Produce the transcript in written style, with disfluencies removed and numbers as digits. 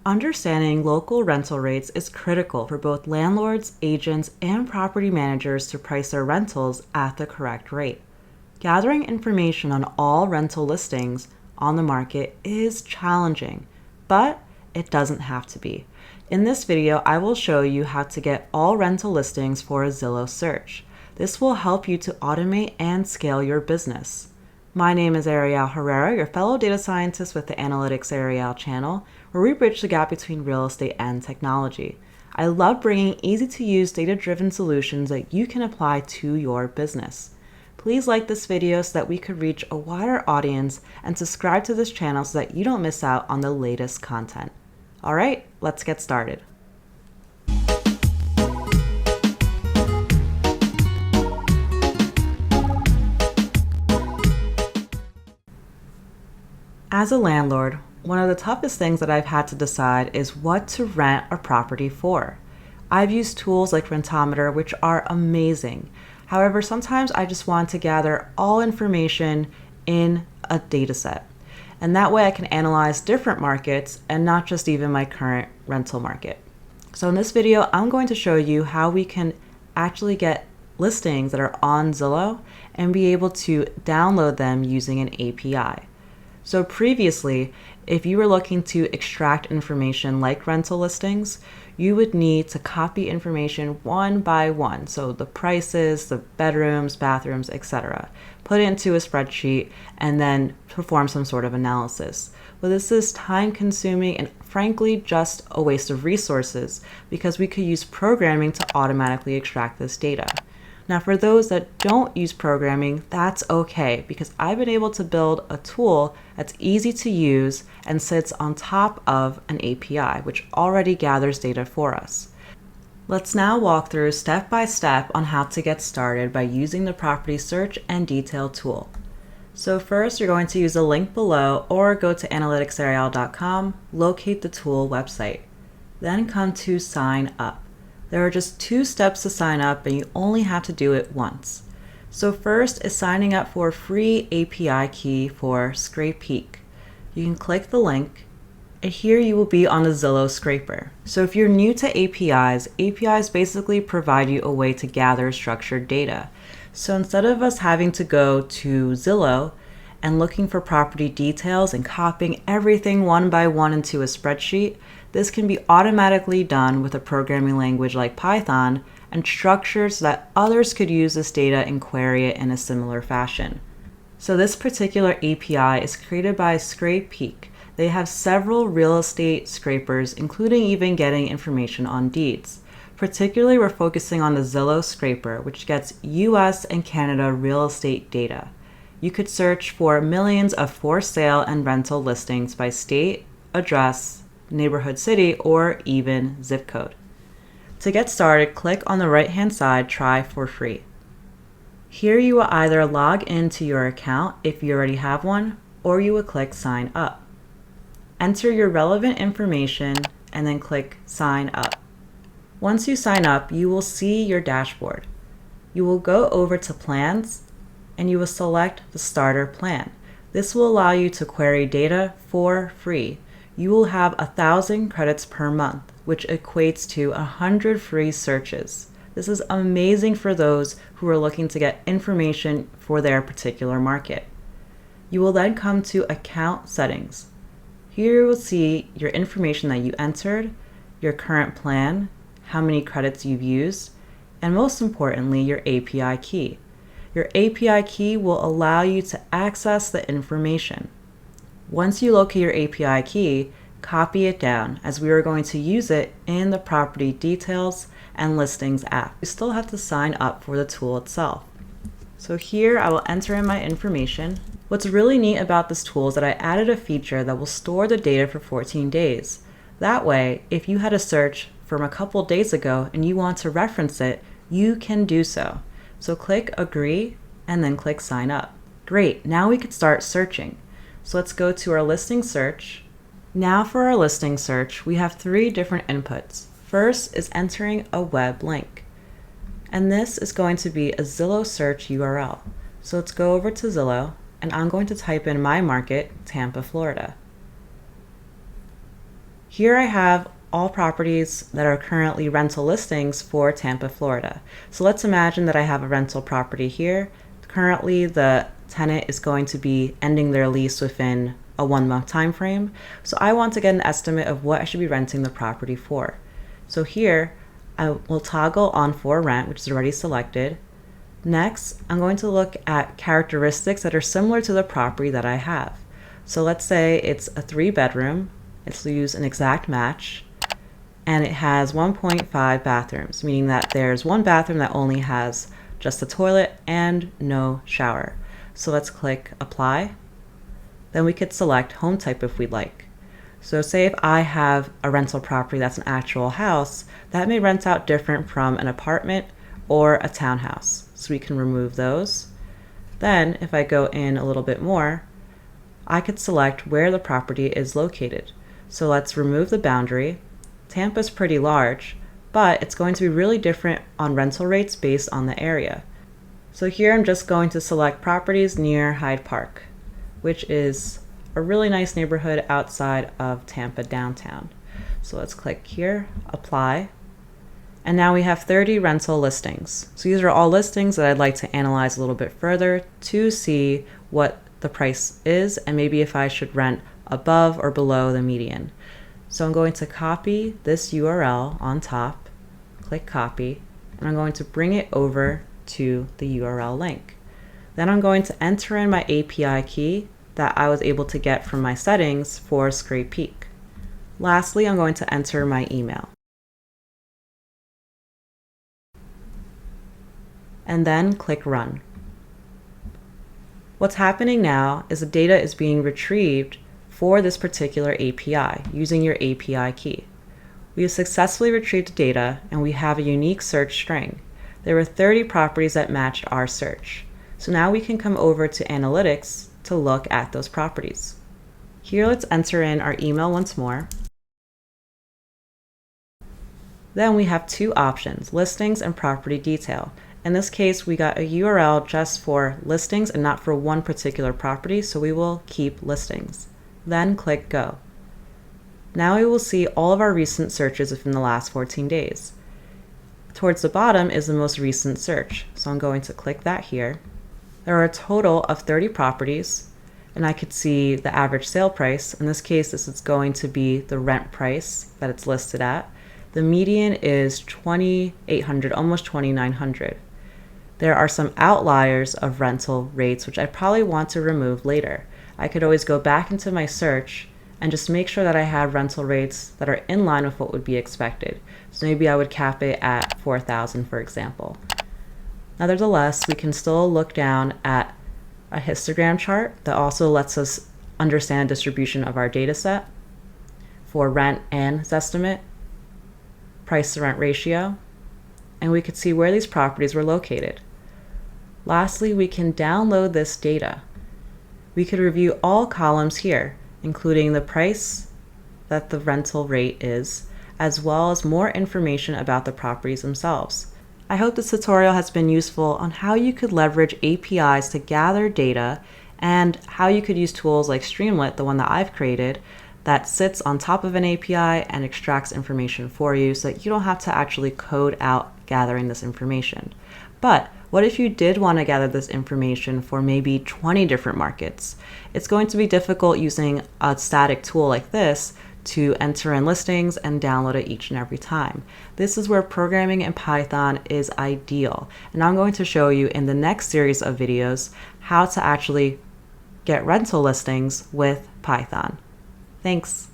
Understanding local rental rates is critical for both landlords, agents, and property managers to price their rentals at the correct rate. Gathering information on all rental listings on the market is challenging, but it doesn't have to be. In this video, I will show you how to get all rental listings for a Zillow search. This will help you to automate and scale your business. My name is Ariel Herrera, your fellow data scientist with the AnalyticsAriel channel, where we bridge the gap between real estate and technology. I love bringing easy-to-use data-driven solutions that you can apply to your business. Please like this video so that we could reach a wider audience, and subscribe to this channel so that you don't miss out on the latest content. All right, let's get started. As a landlord, one of the toughest things that I've had to decide is what to rent a property for. I've used tools like Rentometer, which are amazing. However, sometimes I just want to gather all information in a data set. And that way I can analyze different markets and not just even my current rental market. So in this video, I'm going to show you how we can actually get listings that are on Zillow and be able to download them using an API. So previously, if you were looking to extract information like rental listings, you would need to copy information one by one. So the prices, the bedrooms, bathrooms, etc. Put it into a spreadsheet and then perform some sort of analysis. But this is time consuming and frankly just a waste of resources, because we could use programming to automatically extract this data. Now, for those that don't use programming, that's okay, because I've been able to build a tool that's easy to use and sits on top of an API, which already gathers data for us. Let's now walk through step by step on how to get started by using the property search and detail tool. So first, you're going to use the link below or go to AnalyticsAriel.com, locate the tool website. Then come to sign up. There are just 2 steps to sign up, and you only have to do it once. So first is signing up for a free API key for Scrape Peek. You can click the link, and here you will be on the Zillow scraper. So if you're new to APIs basically provide you a way to gather structured data. So instead of us having to go to Zillow and looking for property details and copying everything one by one into a spreadsheet, this can be automatically done with a programming language like Python and structured so that others could use this data and query it in a similar fashion. So this particular API is created by Scrape Peek. They have several real estate scrapers, including even getting information on deeds. Particularly, we're focusing on the Zillow scraper, which gets US and Canada real estate data. You could search for millions of for sale and rental listings by state, address, neighborhood, city, or even zip code. To get started, click on the right-hand side, Try for free. Here you will either log into your account if you already have one, or you will click Sign Up. Enter your relevant information and then click Sign Up. Once you sign up, you will see your dashboard. You will go over to Plans and you will select the Starter Plan. This will allow you to query data for free. You will have 1,000 credits per month, which equates to 100 free searches. This is amazing for those who are looking to get information for their particular market. You will then come to Account Settings. Here you will see your information that you entered, your current plan, how many credits you've used, and most importantly, your API key. Your API key will allow you to access the information. Once you locate your API key, copy it down, as we are going to use it in the Property Details and Listings app. You still have to sign up for the tool itself. So here I will enter in my information. What's really neat about this tool is that I added a feature that will store the data for 14 days. That way, if you had a search from a couple days ago and you want to reference it, you can do so. So click Agree and then click Sign Up. Great, now we can start searching. So let's go to our listing search. Now for our listing search, we have 3 different inputs. First is entering a web link. And this is going to be a Zillow search URL. So let's go over to Zillow, and I'm going to type in my market, Tampa, Florida. Here I have all properties that are currently rental listings for Tampa, Florida. So let's imagine that I have a rental property here. Currently, the tenant is going to be ending their lease within a 1-month time frame. So I want to get an estimate of what I should be renting the property for. So here, I will toggle on for rent, which is already selected. Next, I'm going to look at characteristics that are similar to the property that I have. So let's say it's a 3-bedroom. Let's use an exact match. And it has 1.5 bathrooms, meaning that there's one bathroom that only has just a toilet and no shower. So let's click apply. Then we could select home type if we'd like. So say if I have a rental property that's an actual house, that may rent out different from an apartment or a townhouse. So we can remove those. Then if I go in a little bit more, I could select where the property is located. So let's remove the boundary. Tampa's pretty large, but it's going to be really different on rental rates based on the area. So here I'm just going to select properties near Hyde Park, which is a really nice neighborhood outside of Tampa downtown. So let's click here, apply. And now we have 30 rental listings. So these are all listings that I'd like to analyze a little bit further to see what the price is and maybe if I should rent above or below the median. So I'm going to copy this URL on top, click copy, and I'm going to bring it over to the URL link. Then I'm going to enter in my API key that I was able to get from my settings for Scrape Peek. Lastly, I'm going to enter my email. And then click run. What's happening now is the data is being retrieved for this particular API using your API key. We have successfully retrieved the data and we have a unique search string. There were 30 properties that matched our search. So now we can come over to analytics to look at those properties. Here let's enter in our email once more. Then we have two options, listings and property detail. In this case, we got a URL just for listings and not for one particular property, so we will keep listings. Then click go. Now we will see all of our recent searches within the last 14 days. Towards the bottom is the most recent search, so I'm going to click that here. There are a total of 30 properties, and I could see the average sale price. In this case, this is going to be the rent price that it's listed at. The median is $2,800, almost $2,900. There are some outliers of rental rates, which I probably want to remove later. I could always go back into my search and just make sure that I have rental rates that are in line with what would be expected. So maybe I would cap it at $4,000, for example. Nevertheless, we can still look down at a histogram chart that also lets us understand distribution of our data set for rent and Zestimate, price to rent ratio, and we could see where these properties were located. Lastly, we can download this data. We could review all columns here, including the price that the rental rate is, as well as more information about the properties themselves. I hope this tutorial has been useful on how you could leverage APIs to gather data and how you could use tools like Streamlit, the one that I've created, that sits on top of an API and extracts information for you so that you don't have to actually code out gathering this information. But what if you did want to gather this information for maybe 20 different markets? It's going to be difficult using a static tool like this to enter in listings and download it each and every time. This is where programming in Python is ideal. And I'm going to show you in the next series of videos how to actually get rental listings with Python. Thanks.